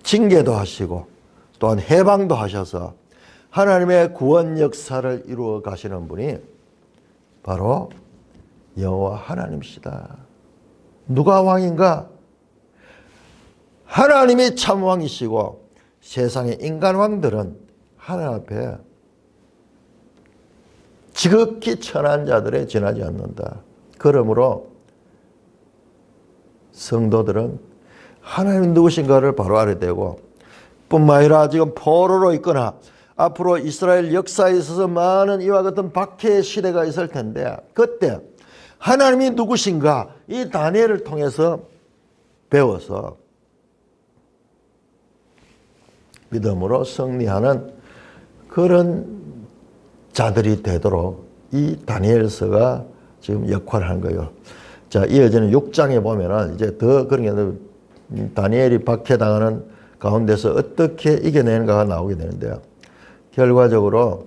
징계도 하시고 또한 해방도 하셔서 하나님의 구원 역사를 이루어 가시는 분이 바로 여호와 하나님이시다. 누가 왕인가? 하나님이 참 왕이시고 세상의 인간 왕들은 하나님 앞에 지극히 천한 자들에 지나지 않는다. 그러므로 성도들은 하나님 누구신가를 바로 알아야 되고 뿐만 아니라 지금 포로로 있거나 앞으로 이스라엘 역사에 있어서 많은 이와 같은 박해의 시대가 있을 텐데 그때 하나님이 누구신가 이 다니엘을 통해서 배워서 믿음으로 승리하는 그런 자들이 되도록 이 다니엘서가 지금 역할을 하는 거예요. 자, 이어지는 6장에 보면은 이제 더 그런 게 다니엘이 박해당하는 가운데서 어떻게 이겨내는가가 나오게 되는데요. 결과적으로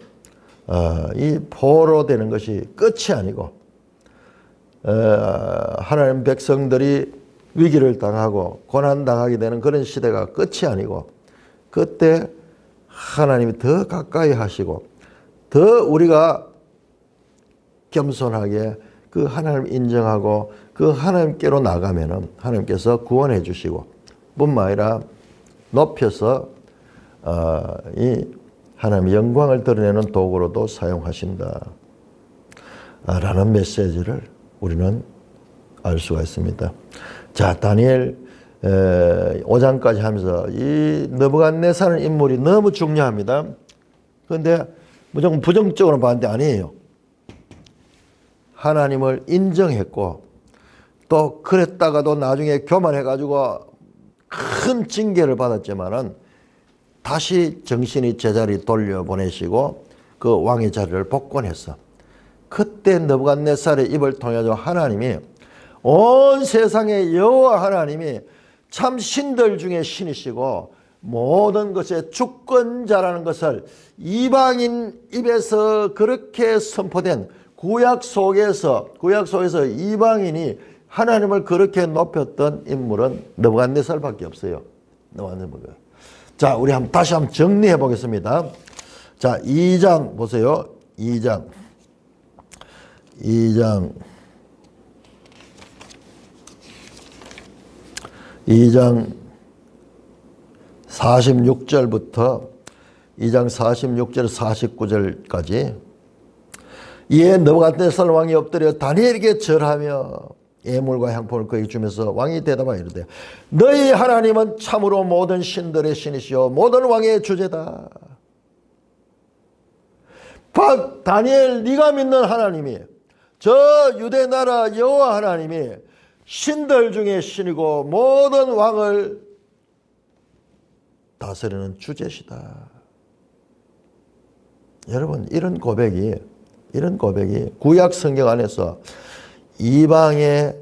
이 포로되는 것이 끝이 아니고 하나님 백성들이 위기를 당하고 고난당하게 되는 그런 시대가 끝이 아니고 그때 하나님이 더 가까이 하시고 더 우리가 겸손하게 그 하나님을 인정하고 그 하나님께로 나가면은 하나님께서 구원해 주시고 뿐만 아니라 높여서 이 하나님의 영광을 드러내는 도구로도 사용하신다 라는 메시지를 우리는 알 수가 있습니다. 자, 다니엘 5장까지 하면서 이 느부갓네살은 인물이 너무 중요합니다. 그런데 무조건 부정적으로 봤는데 아니에요. 하나님을 인정했고 또 그랬다가도 나중에 교만해가지고 큰 징계를 받았지만은 다시 정신이 제자리 돌려보내시고 그 왕의 자리를 복권했어. 그때 느부갓네살의 입을 통해서 하나님이 온 세상의 여호와 하나님이 참 신들 중에 신이시고 모든 것의 주권자라는 것을 이방인 입에서 그렇게 선포된 구약 속에서 이방인이 하나님을 그렇게 높였던 인물은 느부갓네살밖에 없어요. 자, 우리 다시 한번 정리해 보겠습니다. 자, 2장 보세요. 2장 46절부터 2장 46절 49절까지 이에 느부갓네살 왕이 엎드려 다니엘에게 절하며 예물과 향품을 그에게 주면서 왕이 대답하여 이르되 너희 하나님은 참으로 모든 신들의 신이시오 모든 왕의 주제다. 다니엘 네가 믿는 하나님이 저 유대 나라 여호와 하나님이 신들 중에 신이고 모든 왕을 다스리는 주제시다. 여러분 이런 고백이 구약 성경 안에서 이방인의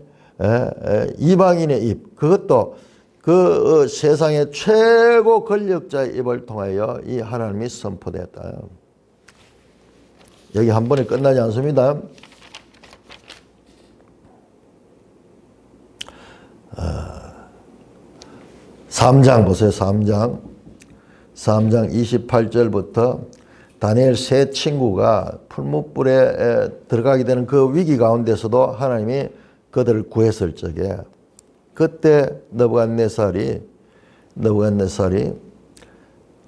입 그것도 그 세상의 최고 권력자의 입을 통하여 이 하나님이 선포됐다. 여기 한 번에 끝나지 않습니다. 3장 보세요. 3장 28절부터 다니엘 세 친구가 풀무불에 들어가게 되는 그 위기 가운데서도 하나님이 그들을 구했을 적에 그때 느부갓네살이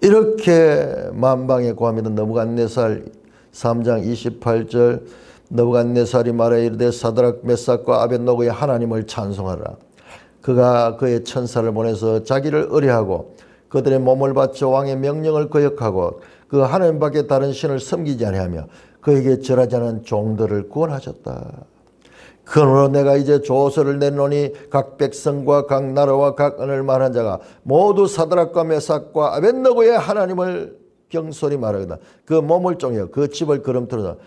이렇게 만방에 고함이던 느부갓네살 3장 28절 느부갓네살이 말하여 이르되 사드락 메삭과 아벳노고의 하나님을 찬송하라. 그가 그의 천사를 보내서 자기를 의뢰하고 그들의 몸을 바쳐 왕의 명령을 거역하고 그 하나님밖에 다른 신을 섬기지 아니하며 그에게 절하지 않은 종들을 구원하셨다. 그러므로 내가 이제 조서를 내노니 각 백성과 각 나라와 각 언을 말한 자가 모두 사드락과 메삭과 아벳노고의 하나님을 경솔히 말하거든. 그 몸을 쪼개어 그 집을 걸음틀어서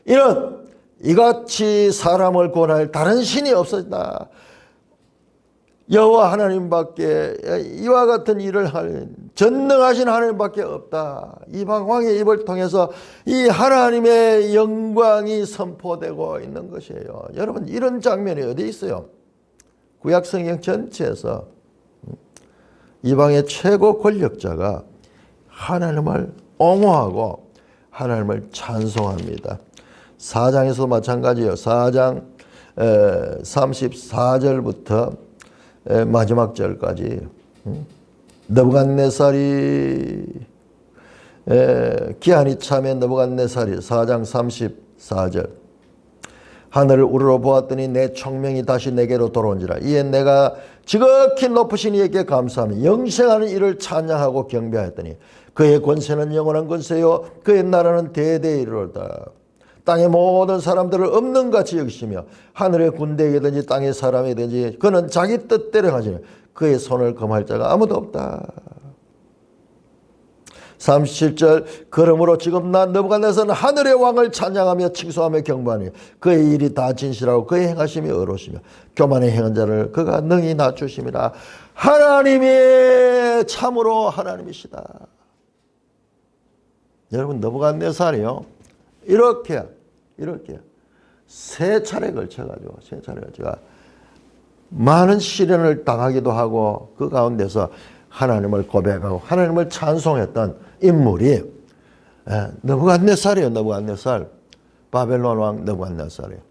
이는 이같이 사람을 구원할 다른 신이 없었다. 여호와 하나님밖에 이와 같은 일을 할 전능하신 하나님밖에 없다. 이방 왕의 입을 통해서 이 하나님의 영광이 선포되고 있는 것이에요. 여러분 이런 장면이 어디 있어요? 구약 성경 전체에서 이방의 최고 권력자가 하나님을 옹호하고 하나님을 찬송합니다. 4장에서도 마찬가지예요. 4장 34절부터 마지막 절까지 느부갓네살이 기한이 차면 느부갓네살이 4장 34절 하늘을 우러러 보았더니 내 총명이 다시 내게로 돌아온지라. 이에 내가 지극히 높으신 이에게 감사하며 영생하는 이를 찬양하고 경배하였더니 그의 권세는 영원한 권세요 그의 나라는 대대에 이르렀다. 땅의 모든 사람들을 없는 같이 여기시며 하늘의 군대이든지 땅의 사람이든지 그는 자기 뜻대로 하시며 그의 손을 금할 자가 아무도 없다. 37절 그러므로 지금 나 느부갓네살은 하늘의 왕을 찬양하며 칭송하며 경배하니 그의 일이 다 진실하고 그의 행하심이 의로우시며 교만의 행한 자를 그가 능히 낮추심이라. 하나님이 참으로 하나님이시다. 여러분 느부갓네살이요 이렇게 세 차례 걸쳐가지고 많은 시련을 당하기도 하고 그 가운데서 하나님을 고백하고 하나님을 찬송했던 인물이 느부갓네살이에요. 느부갓네살. 바벨론 왕 느부갓네살이에요.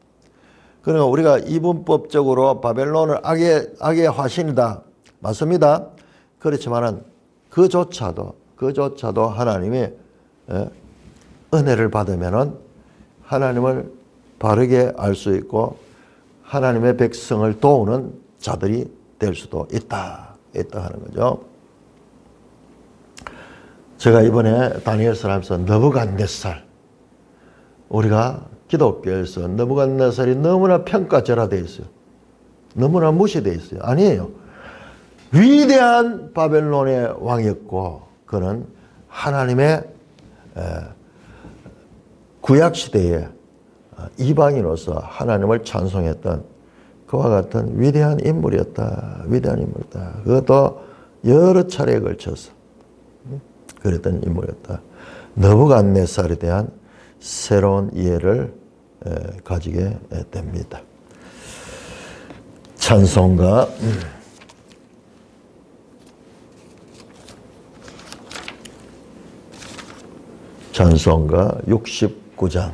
그러니까 우리가 이분법적으로 바벨론을 악의 화신이다. 맞습니다. 그렇지만은 그조차도 하나님이 은혜를 받으면은 하나님을 바르게 알 수 있고 하나님의 백성을 도우는 자들이 될 수도 있다 하는 거죠. 제가 이번에 다니엘서를 하면서 느부갓네살, 우리가 기독교에서 느부갓네살이 너무나 평가절하되어 있어요. 너무나 무시되어 있어요. 아니에요. 위대한 바벨론의 왕이었고 그는 하나님의 구약시대에 이방인으로서 하나님을 찬송했던 그와 같은 위대한 인물이었다. 그것도 여러 차례에 걸쳐서 그랬던 인물이었다. 느부갓네살에 대한 새로운 이해를 가지게 됩니다. 찬송가 69장